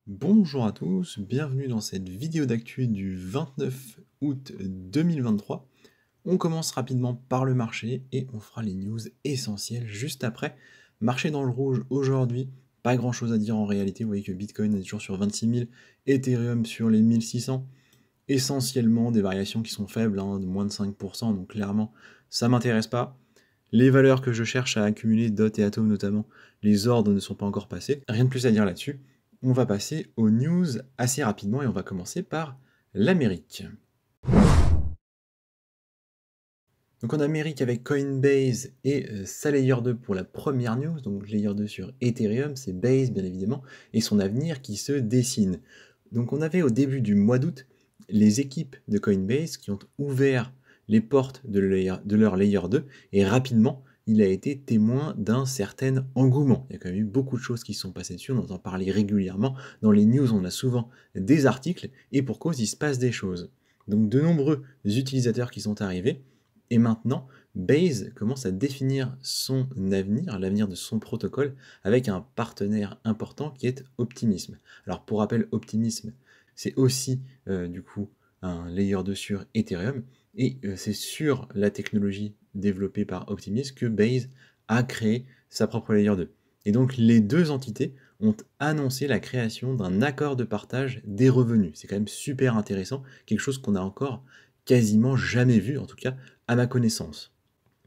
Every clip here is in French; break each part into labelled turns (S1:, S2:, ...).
S1: Bonjour à tous, bienvenue dans cette vidéo d'actu du 29 août 2023. On commence rapidement par le marché et on fera les news essentielles juste après. Marché dans le rouge aujourd'hui, pas grand chose à dire en réalité. Vous voyez que Bitcoin est toujours sur 26 000, Ethereum sur les 1600. Essentiellement des variations qui sont faibles, de moins de 5%, donc clairement ça m'intéresse pas. Les valeurs que je cherche à accumuler, DOT et Atom notamment, les ordres ne sont pas encore passés. Rien de plus à dire là-dessus. On va passer aux news assez rapidement et on va commencer par l'Amérique. Donc en Amérique avec Coinbase et sa Layer 2 pour la première news, donc Layer 2 sur Ethereum, c'est Base bien évidemment, et son avenir qui se dessine. Donc on avait au début du mois d'août les équipes de Coinbase qui ont ouvert les portes de leur Layer 2 et rapidement il a été témoin d'un certain engouement. Il y a quand même eu beaucoup de choses qui se sont passées dessus, on entend parler régulièrement. Dans les news on a souvent des articles et pour cause il se passe des choses. Donc de nombreux utilisateurs qui sont arrivés. Et maintenant, Base commence à définir son avenir, l'avenir de son protocole, avec un partenaire important qui est Optimism. Alors pour rappel, Optimism, c'est aussi du coup un layer 2 sur Ethereum, et c'est sur la technologie développée par Optimism que Base a créé sa propre layer 2. Et donc les deux entités ont annoncé la création d'un accord de partage des revenus. C'est quand même super intéressant, quelque chose qu'on n'a encore quasiment jamais vu, en tout cas à ma connaissance.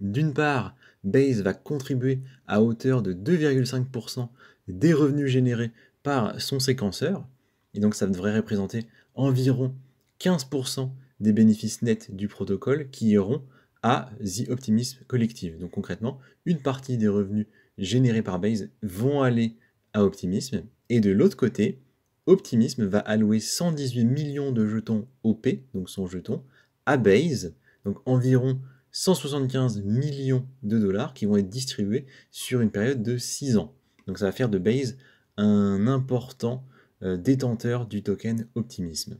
S1: D'une part, Base va contribuer à hauteur de 2,5% des revenus générés par son séquenceur, et donc ça devrait représenter environ 15% des bénéfices nets du protocole qui iront à The Optimism Collective. Donc concrètement, une partie des revenus générés par Base vont aller à Optimism, et de l'autre côté, Optimism va allouer 118 millions de jetons OP, donc son jeton, à Base, donc environ 175 millions de dollars qui vont être distribués sur une période de 6 ans. Donc ça va faire de Base un important détenteur du token Optimism.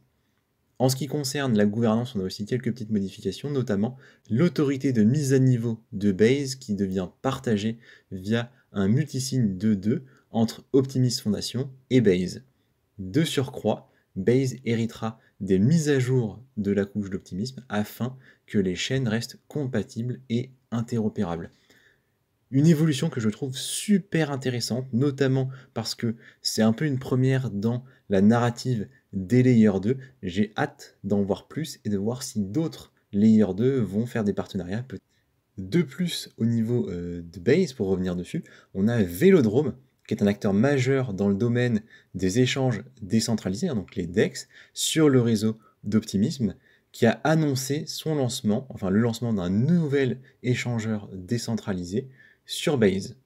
S1: En ce qui concerne la gouvernance, on a aussi quelques petites modifications, notamment l'autorité de mise à niveau de Base qui devient partagée via un multisigne 2-2 entre Optimism Foundation et Base. De surcroît, Base héritera des mises à jour de la couche d'optimisme afin que les chaînes restent compatibles et interopérables. Une évolution que je trouve super intéressante, notamment parce que c'est un peu une première dans la narrative des Layer 2. J'ai hâte d'en voir plus et de voir si d'autres Layer 2 vont faire des partenariats. De plus, au niveau de Base, pour revenir dessus, on a Vélodrome, qui est un acteur majeur dans le domaine des échanges décentralisés, donc les DEX, sur le réseau d'Optimism, qui a annoncé son lancement, enfin le lancement d'un nouvel échangeur décentralisé sur Base.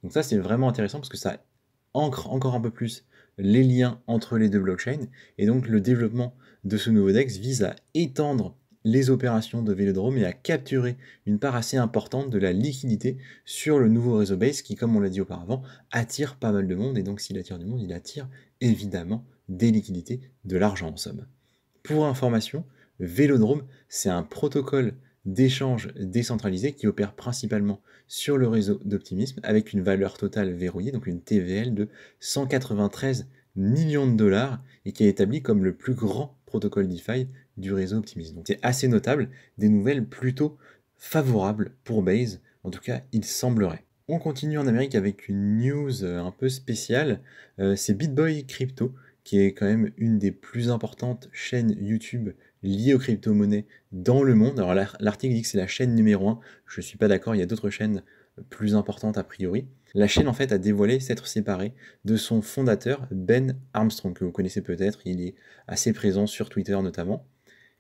S1: Donc ça, c'est vraiment intéressant parce que ça ancre encore un peu plus les liens entre les deux blockchains, et donc le développement de ce nouveau DEX vise à étendre les opérations de Vélodrome et à capturer une part assez importante de la liquidité sur le nouveau réseau Base qui, comme on l'a dit auparavant, attire pas mal de monde, et donc s'il attire du monde, il attire évidemment des liquidités, de l'argent en somme. Pour information, Vélodrome, c'est un protocole d'échange décentralisé qui opère principalement sur le réseau d'Optimism avec une valeur totale verrouillée, donc une TVL de 193 millions de dollars, et qui est établi comme le plus grand protocole DeFi du réseau Optimism. Donc c'est assez notable, des nouvelles plutôt favorables pour Base, en tout cas il semblerait. On continue en Amérique avec une news un peu spéciale, c'est BitBoy Crypto, qui est quand même une des plus importantes chaînes YouTube liées aux crypto-monnaies dans le monde. Alors l'article dit que c'est la chaîne numéro 1, je ne suis pas d'accord, il y a d'autres chaînes plus importantes a priori. La chaîne en fait a dévoilé s'être séparée de son fondateur Ben Armstrong, que vous connaissez peut-être, il est assez présent sur Twitter notamment.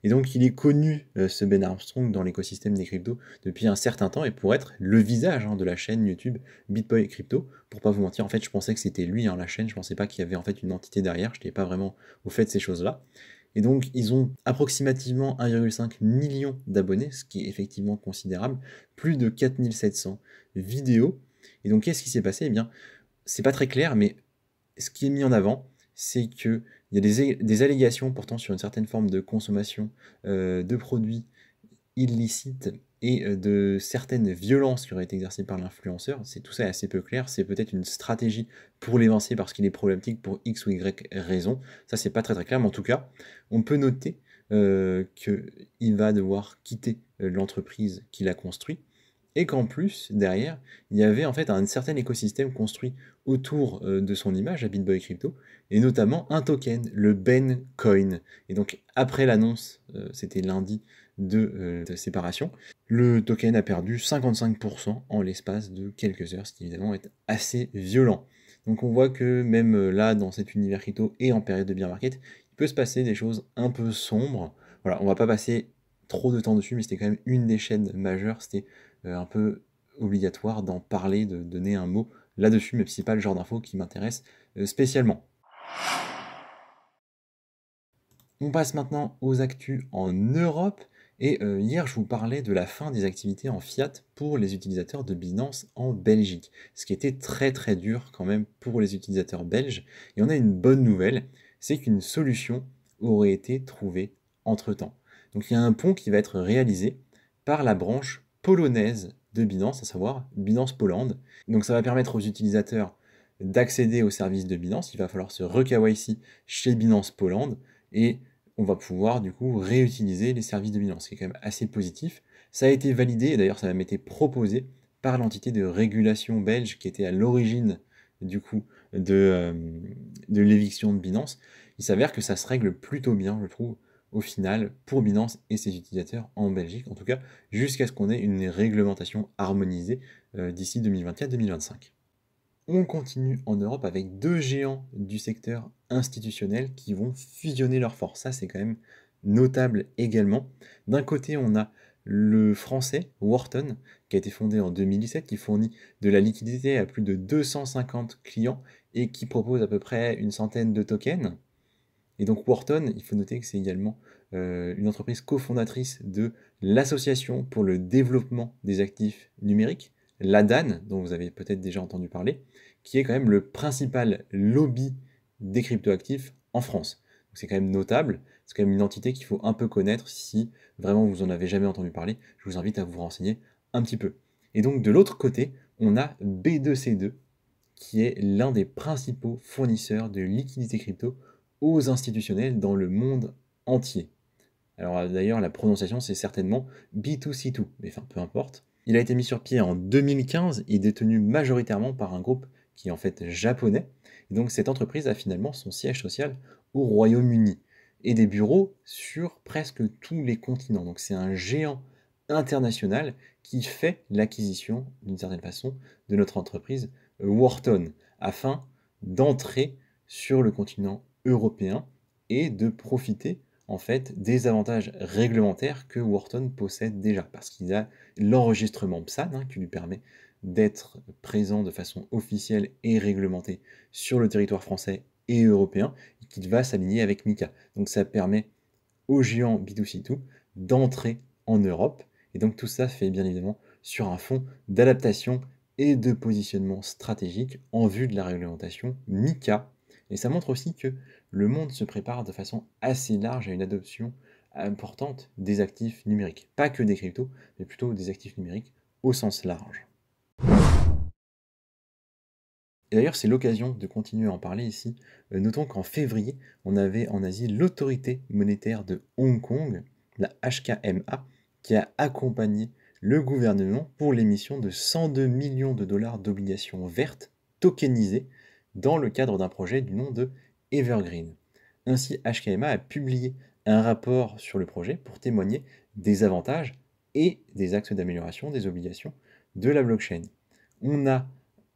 S1: Et donc il est connu, ce Ben Armstrong, dans l'écosystème des cryptos depuis un certain temps, et pour être le visage de la chaîne YouTube BitBoy Crypto. Pour pas vous mentir, en fait, je pensais que c'était lui, la chaîne, je pensais pas qu'il y avait en fait une entité derrière, je n'étais pas vraiment au fait de ces choses-là. Et donc ils ont approximativement 1,5 million d'abonnés, ce qui est effectivement considérable, plus de 4700 vidéos. Et donc qu'est-ce qui s'est passé? Eh bien, c'est pas très clair, mais ce qui est mis en avant, c'est qu'il y a des allégations portant sur une certaine forme de consommation de produits illicites et de certaines violences qui auraient été exercées par l'influenceur. Tout ça est assez peu clair. C'est peut-être une stratégie pour l'évincer parce qu'il est problématique pour X ou Y raison. Ça, c'est pas très très clair, mais en tout cas, on peut noter qu'il va devoir quitter l'entreprise qu'il a construite et qu'en plus, derrière, il y avait en fait un certain écosystème construit autour de son image à BitBoy Crypto, et notamment un token, le Ben Coin. Et donc, après l'annonce, c'était lundi de séparation, le token a perdu 55% en l'espace de quelques heures, ce qui évidemment est assez violent. Donc on voit que même là, dans cet univers crypto et en période de bear market, il peut se passer des choses un peu sombres. Voilà, on va pas passer trop de temps dessus, mais c'était quand même une des chaînes majeures, c'était un peu obligatoire d'en parler, de donner un mot là-dessus, même si c'est pas le genre d'info qui m'intéresse spécialement. On passe maintenant aux actus en Europe. Et hier, je vous parlais de la fin des activités en fiat pour les utilisateurs de Binance en Belgique. Ce qui était très très dur quand même pour les utilisateurs belges. Et on a une bonne nouvelle, c'est qu'une solution aurait été trouvée entre-temps. Donc il y a un pont qui va être réalisé par la branche polonaise de Binance, à savoir Binance Poland. Donc ça va permettre aux utilisateurs d'accéder aux services de Binance. Il va falloir se re-KYC chez Binance Poland et on va pouvoir du coup réutiliser les services de Binance, ce qui est quand même assez positif. Ça a été validé, et d'ailleurs ça a même été proposé par l'entité de régulation belge qui était à l'origine du coup de l'éviction de Binance. Il s'avère que ça se règle plutôt bien, je trouve, au final, pour Binance et ses utilisateurs en Belgique, en tout cas, jusqu'à ce qu'on ait une réglementation harmonisée d'ici 2024-2025. On continue en Europe avec deux géants du secteur institutionnel qui vont fusionner leurs forces. Ça, c'est quand même notable également. D'un côté, on a le français Wharton, qui a été fondé en 2017, qui fournit de la liquidité à plus de 250 clients et qui propose à peu près une centaine de tokens. Et donc Wharton, il faut noter que c'est également une entreprise cofondatrice de l'Association pour le développement des actifs numériques, l'ADAN, dont vous avez peut-être déjà entendu parler, qui est quand même le principal lobby des cryptoactifs en France. Donc c'est quand même notable, c'est quand même une entité qu'il faut un peu connaître. Si vraiment vous en avez jamais entendu parler, je vous invite à vous renseigner un petit peu. Et donc de l'autre côté, on a B2C2, qui est l'un des principaux fournisseurs de liquidités crypto aux institutionnels dans le monde entier. Alors d'ailleurs, la prononciation, c'est certainement B2C2, mais enfin, peu importe. Il a été mis sur pied en 2015 et détenu majoritairement par un groupe qui est en fait japonais. Et donc cette entreprise a finalement son siège social au Royaume-Uni et des bureaux sur presque tous les continents. Donc c'est un géant international qui fait l'acquisition, d'une certaine façon, de notre entreprise Wharton, afin d'entrer sur le continent européen et de profiter en fait des avantages réglementaires que Wharton possède déjà, parce qu'il a l'enregistrement PSAN qui lui permet d'être présent de façon officielle et réglementée sur le territoire français et européen, et qu'il va s'aligner avec MiCA. Donc ça permet aux géants B2C2 d'entrer en Europe, et donc tout ça fait bien évidemment sur un fond d'adaptation et de positionnement stratégique en vue de la réglementation MiCA. Et ça montre aussi que le monde se prépare de façon assez large à une adoption importante des actifs numériques. Pas que des cryptos, mais plutôt des actifs numériques au sens large. Et d'ailleurs, c'est l'occasion de continuer à en parler ici. Notons qu'en février, on avait en Asie l'autorité monétaire de Hong Kong, la HKMA, qui a accompagné le gouvernement pour l'émission de 102 millions de dollars d'obligations vertes tokenisées dans le cadre d'un projet du nom de Evergreen. Ainsi, HKMA a publié un rapport sur le projet pour témoigner des avantages et des axes d'amélioration des obligations de la blockchain. On a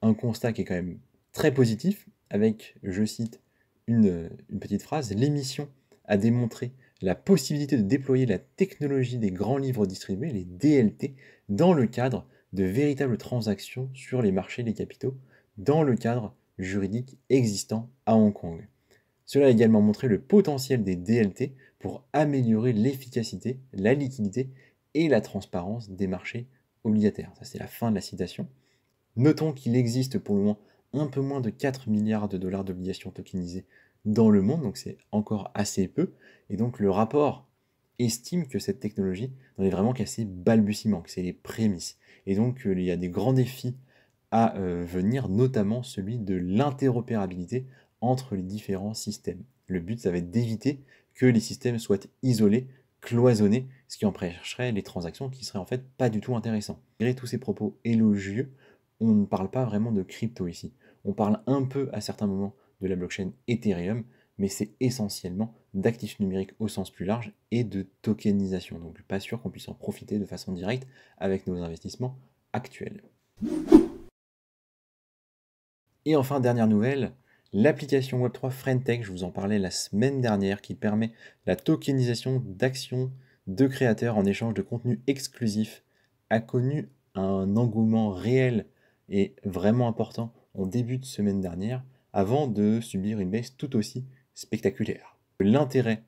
S1: un constat qui est quand même très positif, avec, je cite, une petite phrase, l'émission a démontré la possibilité de déployer la technologie des grands livres distribués, les DLT, dans le cadre de véritables transactions sur les marchés des capitaux, dans le cadre juridique existant à Hong Kong. Cela a également montré le potentiel des DLT pour améliorer l'efficacité, la liquidité et la transparence des marchés obligataires. Ça, c'est la fin de la citation. Notons qu'il existe pour le moment un peu moins de 4 milliards de dollars d'obligations tokenisées dans le monde, donc c'est encore assez peu. Et donc le rapport estiment que cette technologie n'en est vraiment qu'à ses balbutiements, que c'est les prémices. Et donc, il y a des grands défis à venir, notamment celui de l'interopérabilité entre les différents systèmes. Le but, ça va être d'éviter que les systèmes soient isolés, cloisonnés, ce qui empêcherait les transactions qui seraient en fait pas du tout intéressantes. Malgré tous ces propos élogieux, on ne parle pas vraiment de crypto ici. On parle un peu à certains moments de la blockchain Ethereum, mais c'est essentiellement d'actifs numériques au sens plus large et de tokenisation. Donc pas sûr qu'on puisse en profiter de façon directe avec nos investissements actuels. Et enfin, dernière nouvelle, l'application Web3 Friendtech, je vous en parlais la semaine dernière, qui permet la tokenisation d'actions de créateurs en échange de contenu exclusif, a connu un engouement réel et vraiment important en début de semaine dernière, avant de subir une baisse tout aussi spectaculaire. L'intérêt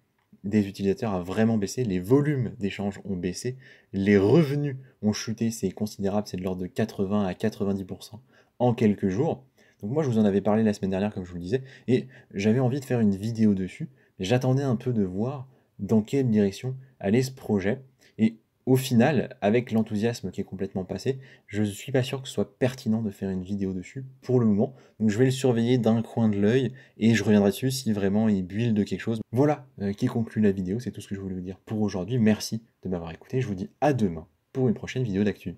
S1: des utilisateurs a vraiment baissé, les volumes d'échanges ont baissé, les revenus ont chuté, c'est considérable, c'est de l'ordre de 80 à 90% en quelques jours. Donc moi, je vous en avais parlé la semaine dernière, comme je vous le disais, et j'avais envie de faire une vidéo dessus. J'attendais un peu de voir dans quelle direction allait ce projet. Et au final, avec l'enthousiasme qui est complètement passé, je ne suis pas sûr que ce soit pertinent de faire une vidéo dessus pour le moment. Donc je vais le surveiller d'un coin de l'œil et je reviendrai dessus si vraiment il build quelque chose. Voilà qui conclut la vidéo, c'est tout ce que je voulais vous dire pour aujourd'hui. Merci de m'avoir écouté, je vous dis à demain pour une prochaine vidéo d'actu.